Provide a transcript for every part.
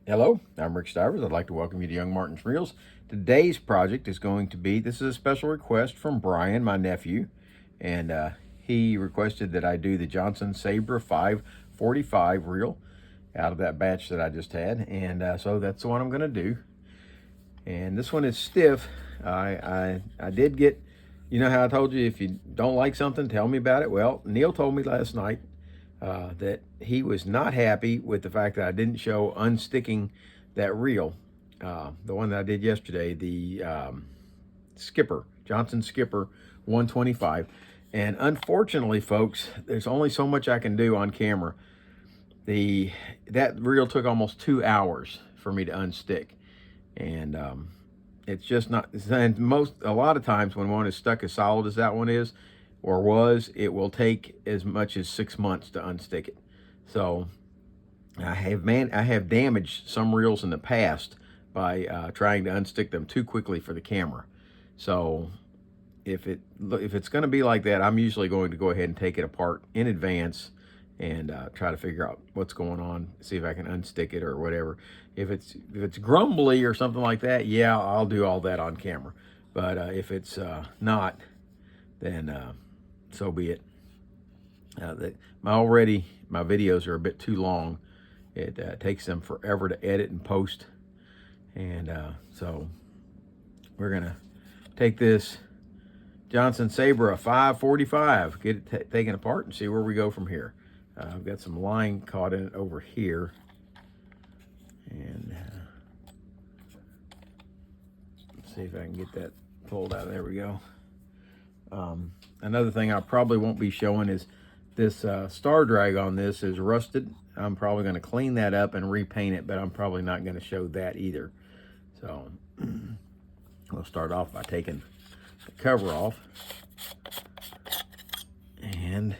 Hello, I'm Rick Stivers. I'd like to welcome you to Young Martin's Reels. Today's project is going to be, this is a special request from Brian, my nephew, and he requested that I do the Johnson Sabra 545 reel out of that batch that I just had, and so that's the one I'm going to do. And this one is stiff. I did get, you know how I told you if you don't like something, tell me about it. Well, Neil told me last night that he was not happy with the fact that I didn't show unsticking that reel, the one that I did yesterday, the Skipper, Johnson Skipper 125. And unfortunately, folks, there's only so much I can do on camera. That reel took almost 2 hours for me to unstick, and it's just not. And a lot of times when one is stuck as solid as that one is, or was, it will take as much as 6 months to unstick it. So I have damaged some reels in the past by trying to unstick them too quickly for the camera. So if it's going to be like that, I'm usually going to go ahead and take it apart in advance and try to figure out what's going on, see if I can unstick it or whatever. If it's grumbly or something like that, yeah, I'll do all that on camera. But if it's not, then so be it. My videos are a bit too long. It takes them forever to edit and post, and so we're gonna take this Johnson Sabra 545, get it taken apart, and see where we go from here. I've got some line caught in it over here, and let's see if I can get that pulled out. There we go. Another thing I probably won't be showing is this star drag on this is rusted. I'm probably going to clean that up and repaint it, but I'm probably not going to show that either. So we'll start off by taking the cover off, and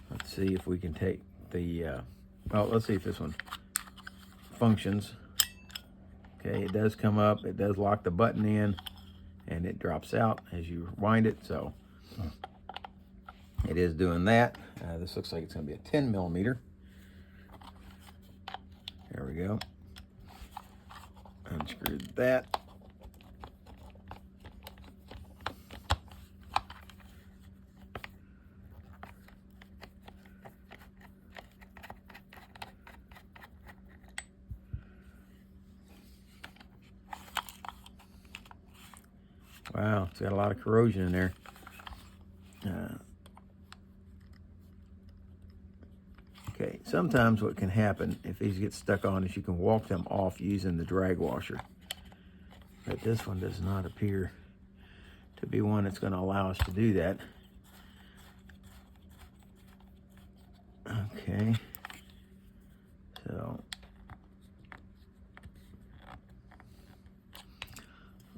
let's see if we can take the well, let's see if this one functions. Okay, it does come up, it does lock the button in, and it drops out as you wind it. So it is doing that. This looks like it's going to be a 10 millimeter. There we go. Unscrewed that. Wow, it's got a lot of corrosion in there. Okay, sometimes what can happen if these get stuck on is you can walk them off using the drag washer. But this one does not appear to be one that's going to allow us to do that. Okay, so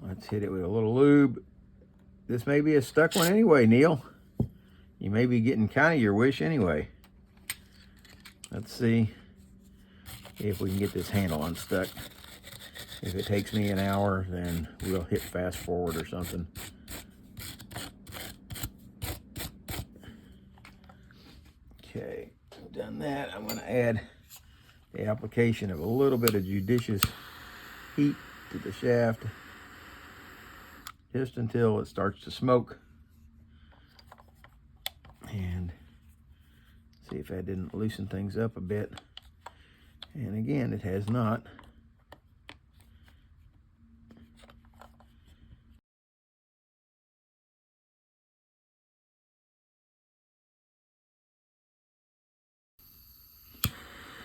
let's hit it with a little lube. This may be a stuck one anyway, Neil. You may be getting kind of your wish anyway. Let's see if we can get this handle unstuck. If it takes me an hour, then we'll hit fast forward or something. Okay, done that. I'm going to add the application of a little bit of judicious heat to the shaft, just until it starts to smoke, and see if that didn't loosen things up a bit. And again, it has not.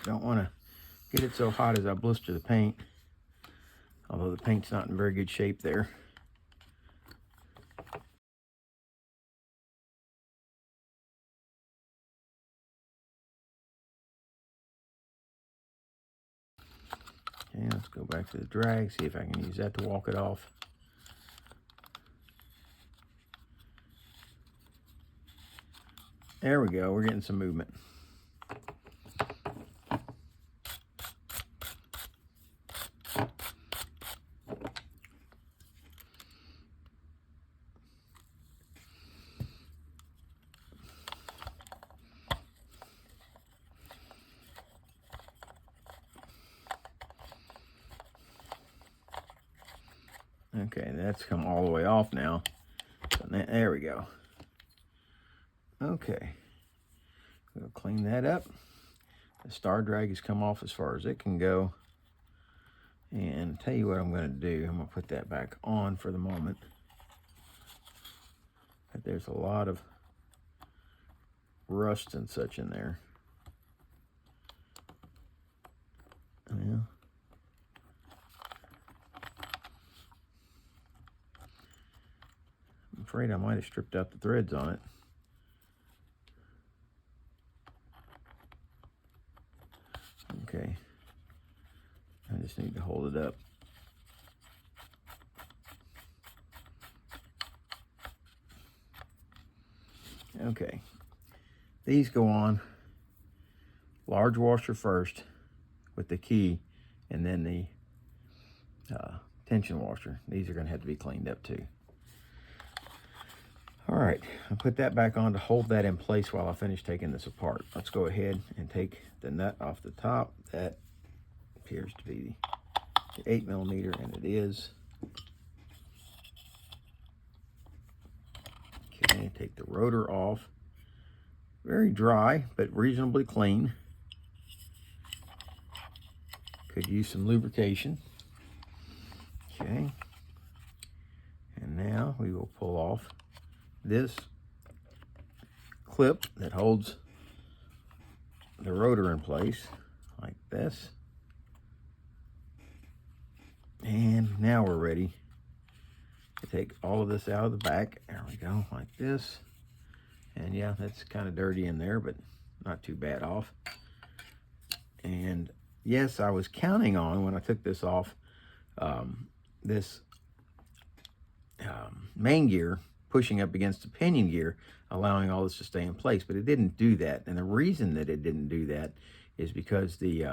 Don't want to get it so hot as I blister the paint, although the paint's not in very good shape there. Okay, let's go back to the drag, see if I can use that to walk it off. There we go, we're getting some movement. Okay, that's come all the way off now. So there we go. Okay, we'll clean that up. The star drag has come off as far as it can go. And tell you what I'm going to do. I'm going to put that back on for the moment. But there's a lot of rust and such in there. Yeah. I'm afraid I might have stripped out the threads on it. Okay. I just need to hold it up. Okay. These go on large washer first with the key, and then the tension washer. These are going to have to be cleaned up too. All right, I'll put that back on to hold that in place while I finish taking this apart. Let's go ahead and take the nut off the top. That appears to be the 8mm, and it is. Okay, take the rotor off. Very dry, but reasonably clean. Could use some lubrication. Okay, and now we will pull off this clip that holds the rotor in place, like this. And now we're ready to take all of this out of the back. There we go, like this. And yeah, that's kind of dirty in there, but not too bad off. And yes, I was counting on, when I took this off, this main gear pushing up against the pinion gear, allowing all this to stay in place, but it didn't do that. And the reason that it didn't do that is because the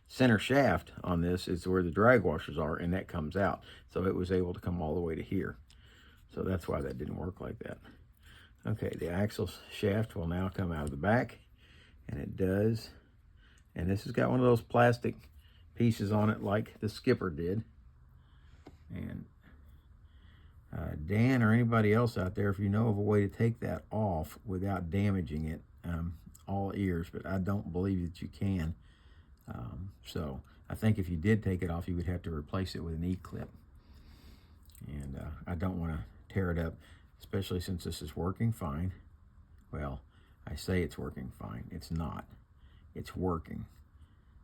center shaft on this is where the drag washers are, and that comes out. So it was able to come all the way to here. So that's why that didn't work like that. Okay, the axle shaft will now come out of the back, and it does. And this has got one of those plastic pieces on it like the skipper did. And Dan or anybody else out there, if you know of a way to take that off without damaging it, all ears, but I don't believe that you can. So I think if you did take it off, you would have to replace it with an E-clip. And I don't want to tear it up, especially since this is working fine. Well, I say it's working fine. It's not. It's working,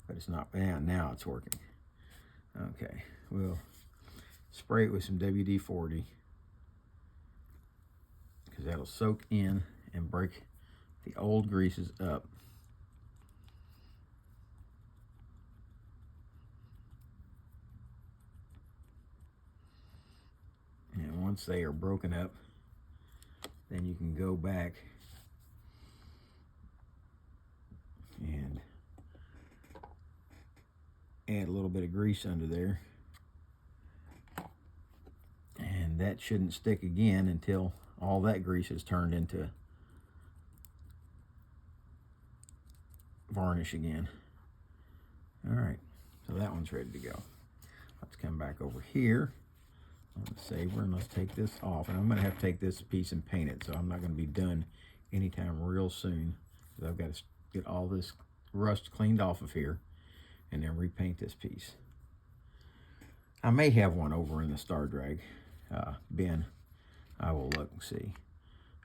but it's not. Yeah, now it's working. Okay, we'll spray it with some WD-40 because that'll soak in and break the old greases up. And once they are broken up, then you can go back and add a little bit of grease under there. And that shouldn't stick again until all that grease is turned into varnish again. All right, so that one's ready to go. Let's come back over here on the Sabra and let's take this off. And I'm going to have to take this piece and paint it, so I'm not going to be done anytime real soon, because I've got to get all this rust cleaned off of here and then repaint this piece. I may have one over in the star drag bin. I will look and see.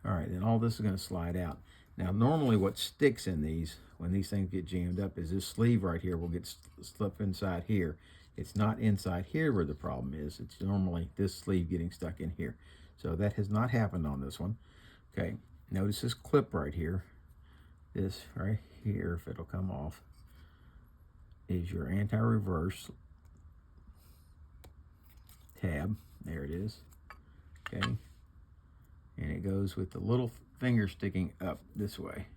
All right, then all this is going to slide out. Now, normally what sticks in these, when these things get jammed up, is this sleeve right here will get slipped inside here. It's not inside here where the problem is. It's normally this sleeve getting stuck in here. So that has not happened on this one. Okay, notice this clip right here. This right here, if it'll come off, is your anti-reverse tab. There it is. Okay, and it goes with the little finger sticking up this way.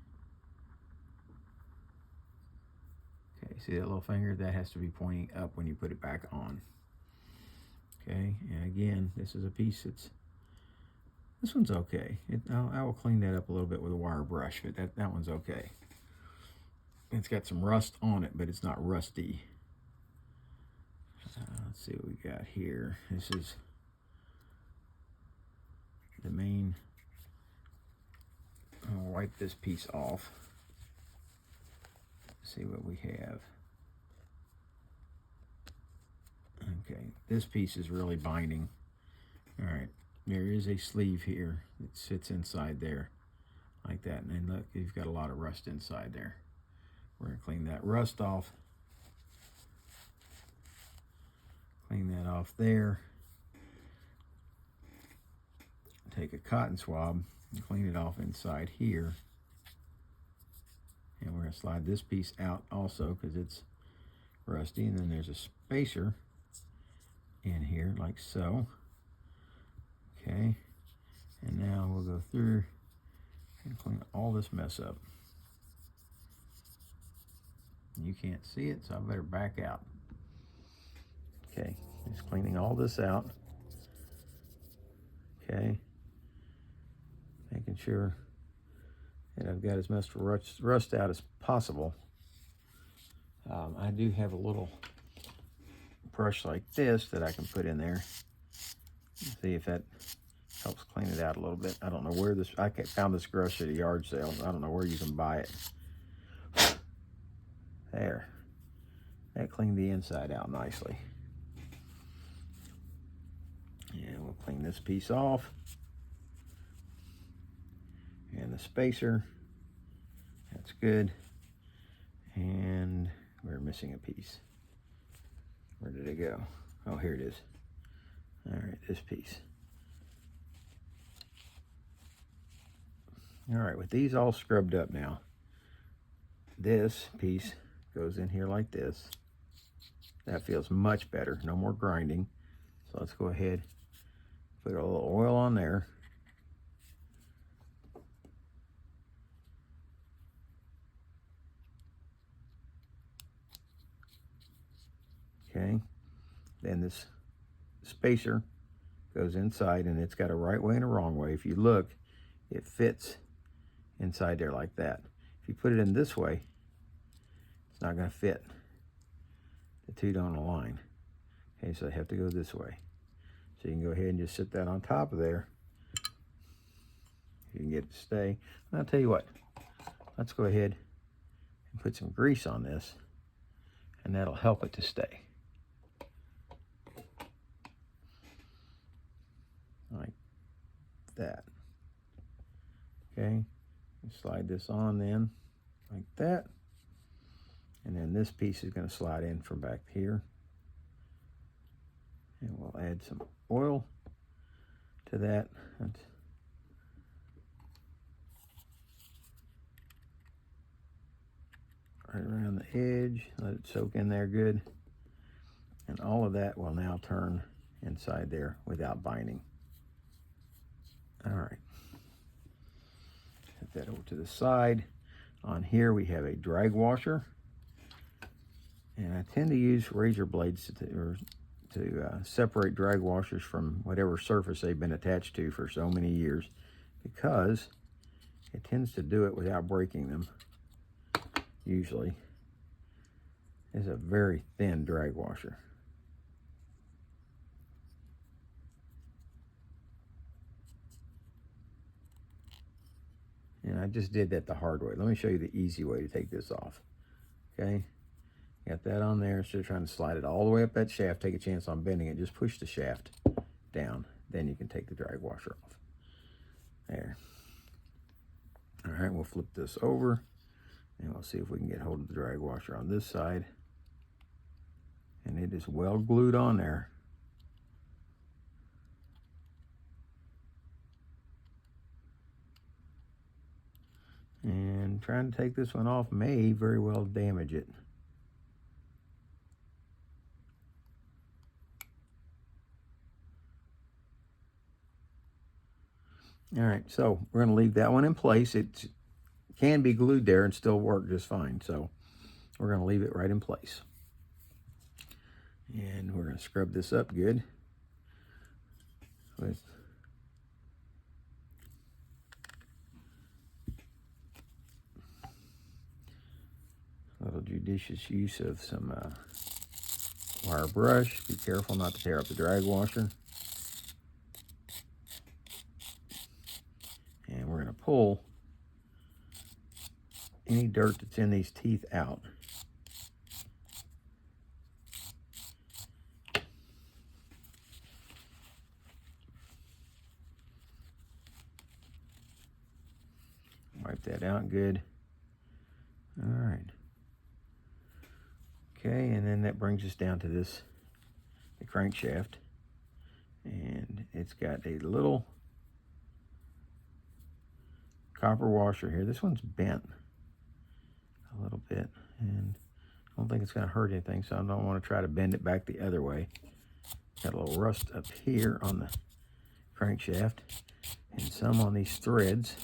Okay, see that little finger? That has to be pointing up when you put it back on. Okay, and again, this is a piece that's, this one's okay. I will clean that up a little bit with a wire brush, but that one's okay. It's got some rust on it, but it's not rusty. Let's see what we got here. This is the main. I'll wipe this piece off. See what we have. Okay, this piece is really binding. All right, there is a sleeve here that sits inside there like that. And then look, you've got a lot of rust inside there. We're gonna clean that rust off. Clean that off there. Take a cotton swab and clean it off inside here. And we're gonna slide this piece out also because it's rusty. And then there's a spacer in here like so. Okay, and now we'll go through and clean all this mess up. You can't see it, so I better back out. Okay, just cleaning all this out. Okay, making sure that I've got as much rust out as possible. I do have a little brush like this that I can put in there. See if that helps clean it out a little bit. I don't know where this, I found this brush at a yard sale. I don't know where you can buy it. There. That cleaned the inside out nicely. And we'll clean this piece off. And the spacer. That's good. And we're missing a piece. Where did it go? Oh, here it is. All right, this piece. All right, with these all scrubbed up now, this piece goes in here like this. That feels much better, no more grinding. So let's go ahead, put a little oil on there. Okay, then this spacer goes inside, and it's got a right way and a wrong way. If you look, it fits inside there like that. If you put it in this way, it's not going to fit. The two don't align. Okay, so I have to go this way. So you can go ahead and just sit that on top of there. You can get it to stay. And I'll tell you what, let's go ahead and put some grease on this, and that'll help it to stay. Like that. Okay, slide this on then, like that. And then this piece is going to slide in from back here. And we'll add some oil to that. That's right around the edge. Let it soak in there good. And all of that will now turn inside there without binding. All right. Set that over to the side. On here we have a drag washer. And I tend to use razor blades to separate drag washers from whatever surface they've been attached to for so many years, because it tends to do it without breaking them, usually. It's a very thin drag washer. And I just did that the hard way. Let me show you the easy way to take this off. Okay, got that on there. Instead of trying to slide it all the way up that shaft, take a chance on bending it, just push the shaft down. Then you can take the drag washer off. There. All right, we'll flip this over, and we'll see if we can get hold of the drag washer on this side. And it is well glued on there. And trying to take this one off may very well damage it. All right, so we're going to leave that one in place. It can be glued there and still work just fine. So we're going to leave it right in place. And we're going to scrub this up good with a little judicious use of some wire brush. Be careful not to tear up the drag washer. And we're going to pull any dirt that's in these teeth out. Wipe that out good. All right. Okay, and then that brings us down to this, the crankshaft. And it's got a little copper washer here. This one's bent a little bit, and I don't think it's going to hurt anything, so I don't want to try to bend it back the other way. Got a little rust up here on the crankshaft, and some on these threads.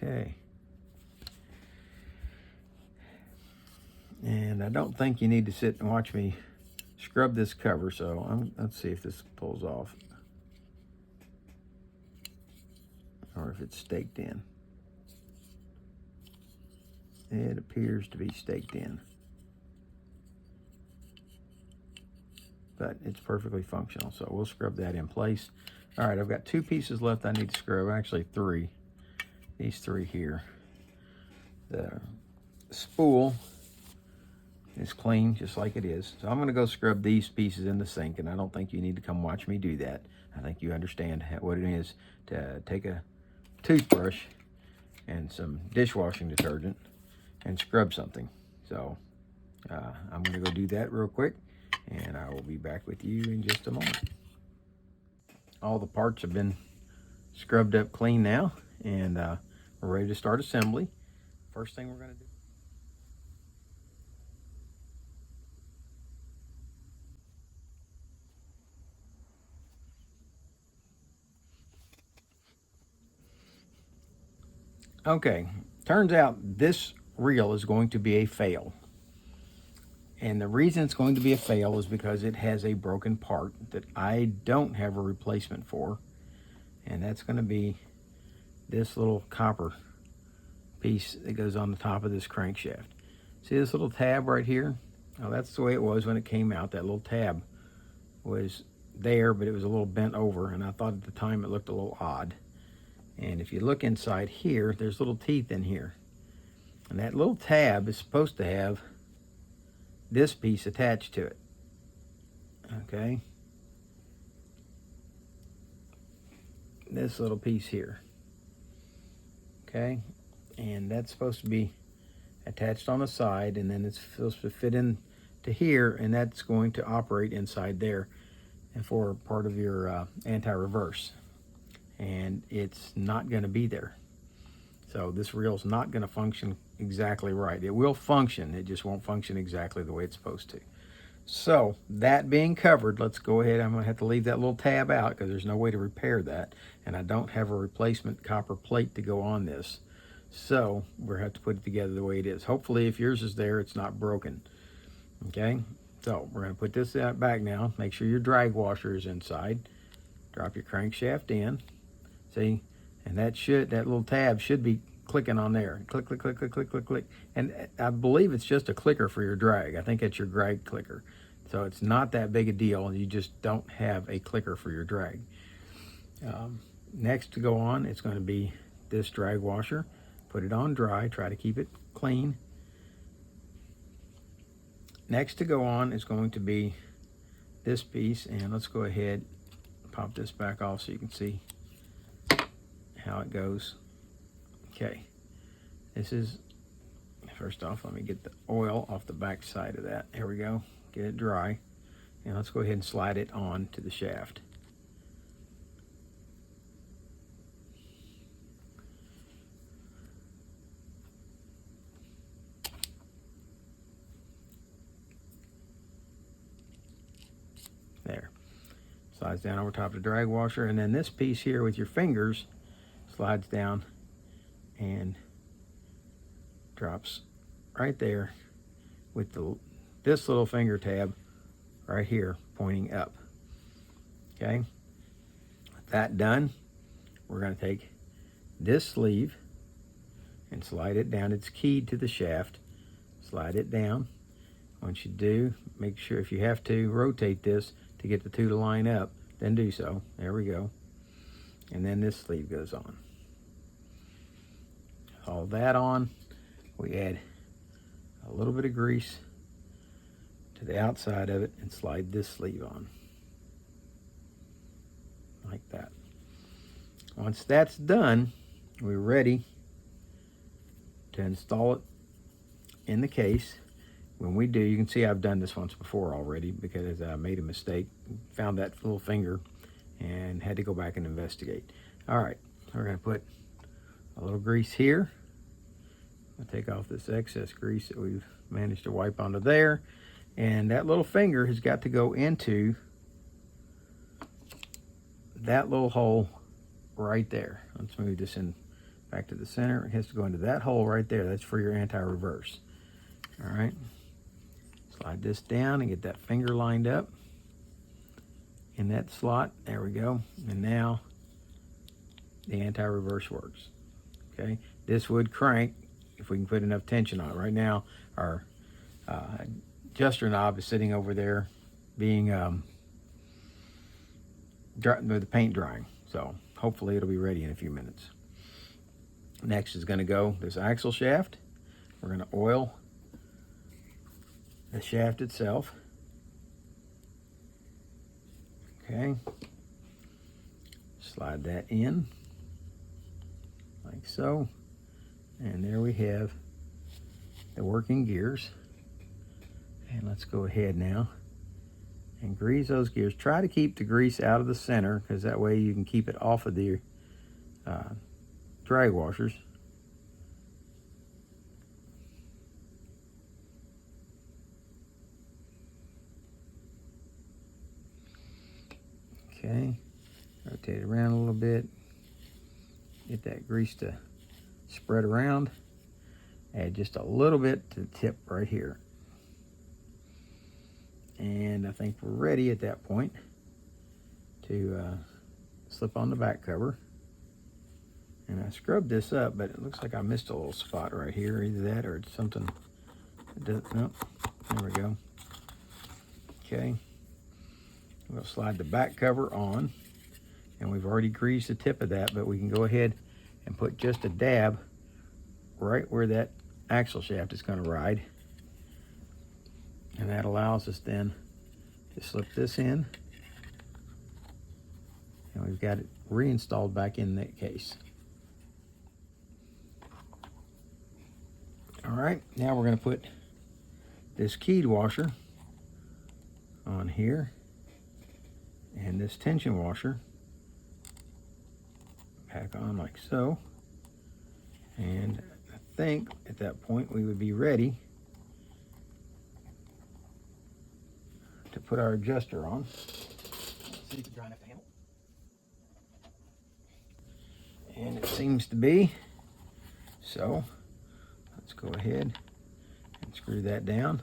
Okay. And I don't think you need to sit and watch me scrub this cover, so let's see if this pulls off. Or if it's staked in. It appears to be staked in. But it's perfectly functional, so we'll scrub that in place. All right, I've got 2 pieces left I need to scrub, actually 3. These 3 here. The spool is clean just like it is. So I'm going to go scrub these pieces in the sink, and I don't think you need to come watch me do that. I think you understand what it is to take a toothbrush and some dishwashing detergent and scrub something. So I'm going to go do that real quick, and I will be back with you in just a moment. All the parts have been scrubbed up clean now, and we're ready to start assembly. First thing we're going to do. Okay, turns out this reel is going to be a fail. And the reason it's going to be a fail is because it has a broken part that I don't have a replacement for. And that's going to be this little copper piece that goes on the top of this crankshaft. See this little tab right here? Now that's the way it was when it came out. That little tab was there, but it was a little bent over, and I thought at the time it looked a little odd. And if you look inside here, there's little teeth in here. And that little tab is supposed to have this piece attached to it. Okay? This little piece here. Okay? And that's supposed to be attached on the side, and then it's supposed to fit in to here, and that's going to operate inside there and for part of your anti-reverse. And it's not going to be there. So this reel's not going to function exactly right. It will function, it just won't function exactly the way it's supposed to. So that being covered, let's go ahead. I'm going to have to leave that little tab out because there's no way to repair that, and I don't have a replacement copper plate to go on this. So we're going to have to put it together the way it is. Hopefully if yours is there, it's not broken. Okay, so we're going to put this back now. Make sure your drag washer is inside. Drop your crankshaft in. See, and that little tab should be clicking on there. Click, click, click, click, click, click, click. And I believe it's just a clicker for your drag. I think it's your drag clicker. So it's not that big a deal. You just don't have a clicker for your drag. Next to go on, it's going to be this drag washer. Put it on dry. Try to keep it clean. Next to go on is going to be this piece. And let's go ahead and pop this back off so you can see how it goes. Okay, this is, first off, let me get the oil off the back side of that. Here we go, get it dry. And let's go ahead and slide it on to the shaft. There, slides down over top of the drag washer, and then this piece here with your fingers slides down and drops right there with this little finger tab right here pointing up. Okay, with that done, we're going to take this sleeve and slide it down. It's keyed to the shaft. Slide it down. Once you do, make sure, if you have to, rotate this to get the two to line up, then do so. There we go. And then this sleeve goes on. All that on, we add a little bit of grease to the outside of it and slide this sleeve on. Like that. Once that's done, we're ready to install it in the case. When we do, you can see I've done this once before already because I made a mistake, found that little finger and had to go back and investigate. All right, we're going to put a little grease here. I'll take off this excess grease that we've managed to wipe onto there, and that little finger has got to go into that little hole right there. Let's move this in back to the center. It has to go into that hole right there. That's for your anti-reverse. All right, slide this down and get that finger lined up in that slot. There we go. And now the anti-reverse works. Okay, this would crank if we can put enough tension on it. Right now our adjuster knob is sitting over there being with the paint drying, so hopefully it'll be ready in a few minutes. Next is going to go this axle shaft. We're going to oil the shaft itself. Okay, slide that in like so, and there we have the working gears. And let's go ahead now and grease those gears. Try to keep the grease out of the center, because that way you can keep it off of the drag washers. Okay, rotate it around a little bit, get that grease to spread around. Add just a little bit to the tip right here. And I think we're ready at that point to slip on the back cover. And I scrubbed this up, but it looks like I missed a little spot right here. Either that or it's something. Nope, there we go. Okay, we'll slide the back cover on, and we've already greased the tip of that, but we can go ahead and put just a dab right where that axle shaft is going to ride. And that allows us then to slip this in, and we've got it reinstalled back in that case. All right, now we're going to put this keyed washer on here and this tension washer back on like so. And I think at that point we would be ready to put our adjuster on. Let's see if it's dry enough to handle. And it seems to be. So let's go ahead and screw that down.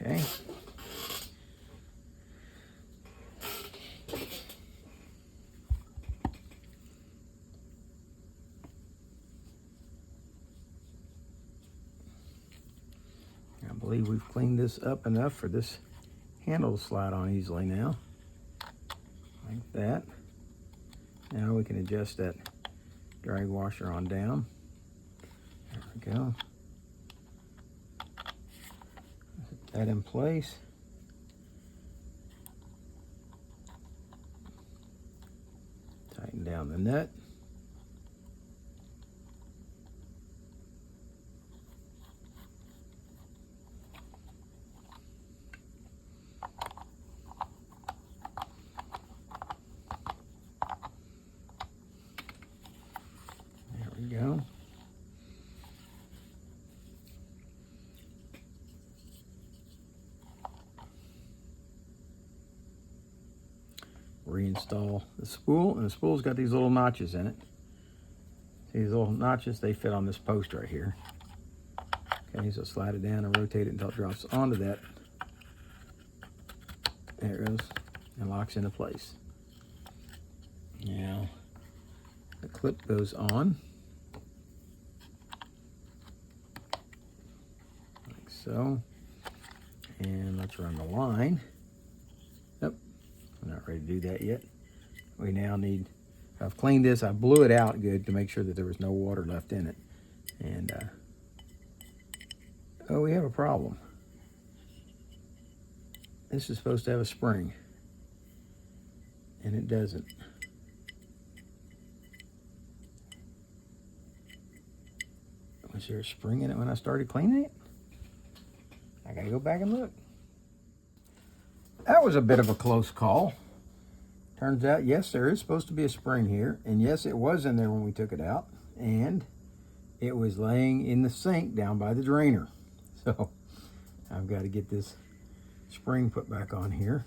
Okay. I believe we've cleaned this up enough for this handle to slide on easily now. Like that. Now we can adjust that drag washer on down. There we go. Put that in place. Tighten down the nut. Go. reinstall the spool, and the spool's got these little notches in it. See these little notches? They fit on this post right here. Okay, so slide it down and rotate it until it drops onto that. There it goes, and locks into place. Now, the clip goes on, like so. And let's run the line. Nope, I'm not ready to do that yet. We now need, I've cleaned this, I blew it out good to make sure that there was no water left in it. And, oh, we have a problem. This is supposed to have a spring, and it doesn't. Was there a spring in it when I started cleaning it? I gotta go back and look. That was a bit of a close call. Turns out, yes, there is supposed to be a spring here, and yes, it was in there when we took it out, and it was laying in the sink down by the drainer. So I've got to get this spring put back on here.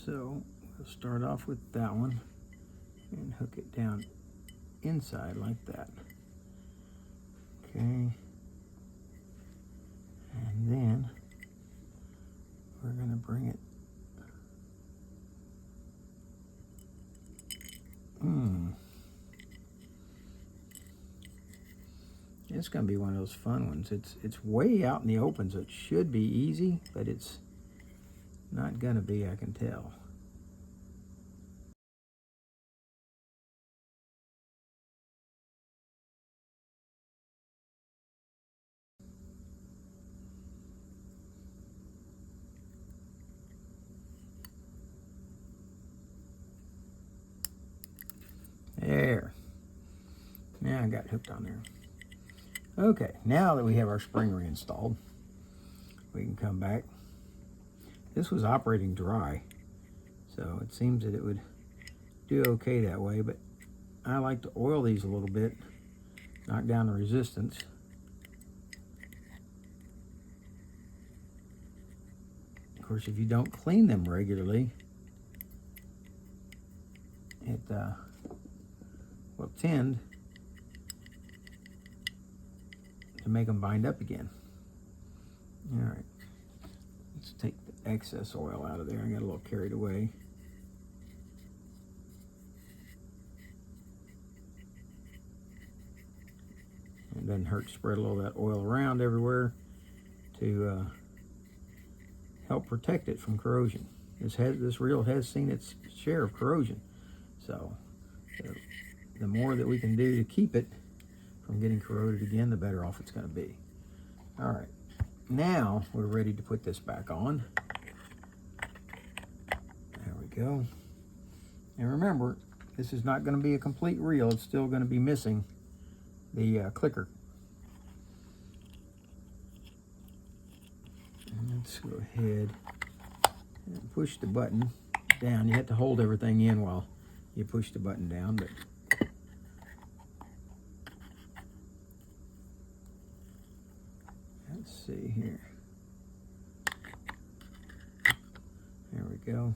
So we'll start off with that one and hook it down inside like that. Okay. And then we're going to bring it. It's going to be one of those fun ones. It's way out in the open, so it should be easy, but it's not going to be, I can tell. There. Now I got it hooked on there. Okay, now that we have our spring reinstalled, we can come back. This was operating dry, so it seems that it would do okay that way, but I like to oil these a little bit, knock down the resistance. Of course, if you don't clean them regularly, it will tend to make them bind up again. All right, let's take the excess oil out of there. I got a little carried away. It doesn't hurt to spread a little of that oil around everywhere to help protect it from corrosion. This reel has seen its share of corrosion, so the more that we can do to keep it from getting corroded again, the better off it's going to be. All right, now we're ready to put this back on. There we go. And remember, this is not going to be a complete reel. It's still going to be missing the clicker. And let's go ahead and push the button down. You have to hold everything in while you push the button down, but let's see here. There we go.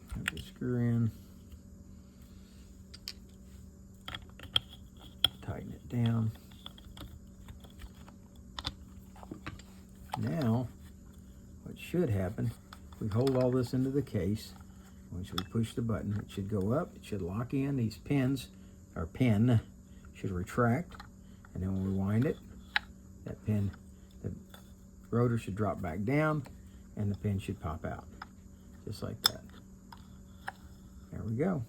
Put the screw in. Tighten it down. Now, what should happen, we hold all this into the case. Once we push the button, it should go up, it should lock in. These pins, or pin, should retract. And then when we wind it, that pin, the rotor should drop back down, and the pin should pop out, just like that. There we go.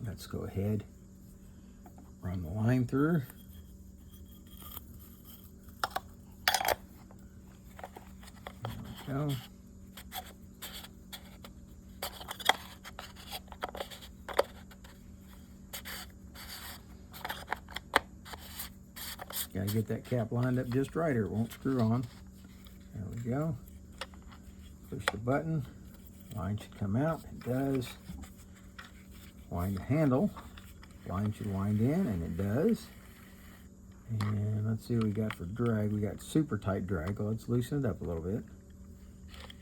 Let's go ahead, run the line through. There we go. Gotta get that cap lined up just right or it won't screw on. There we go. Push the button. Line should come out. It does. wind the handle. Line should wind in, and it does. And let's see what we got for drag. We got super tight drag. Well, let's loosen it up a little bit.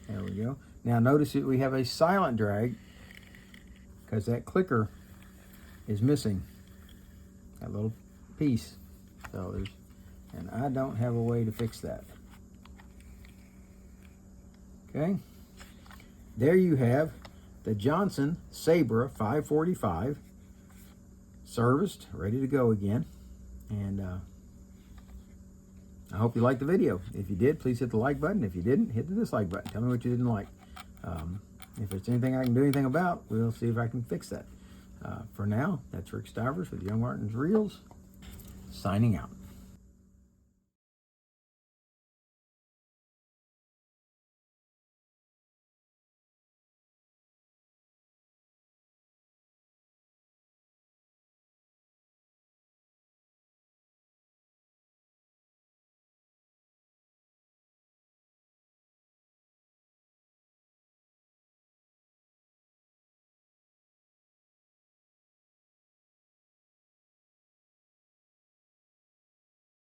There we go. Now notice that we have a silent drag because that clicker is missing. That little piece. So there's, and I don't have a way to fix that. Okay. There you have the Johnson Sabra 545 serviced, ready to go again. And I hope you liked the video. If you did, please hit the like button. If you didn't, hit the dislike button. Tell me what you didn't like. If there's anything I can do anything about, we'll see if I can fix that. For now, that's Rick Stivers with YoungMartin'sReels, signing out.